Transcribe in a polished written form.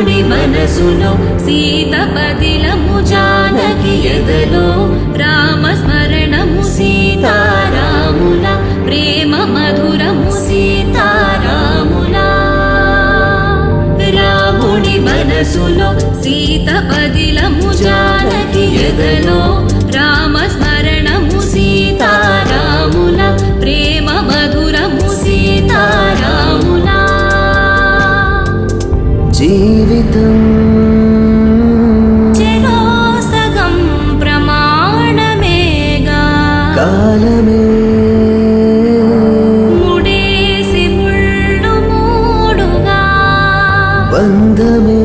రాముడి మనసులో సీత పదిలము జానకి ఎదలో రామస్మరణము సీతారాముల ప్రేమ మధురము సీతారాముల రాముడి మనసులో సీత పదిలము జానకి ఎదలో రామస్మరణము సీతారాముల ప్రేమ మధురము సీతారాముల జీవితం చెరో సగం ప్రమాణమేగా కాలమే ముడేసి ముళ్ళు మూడుగా బంధమే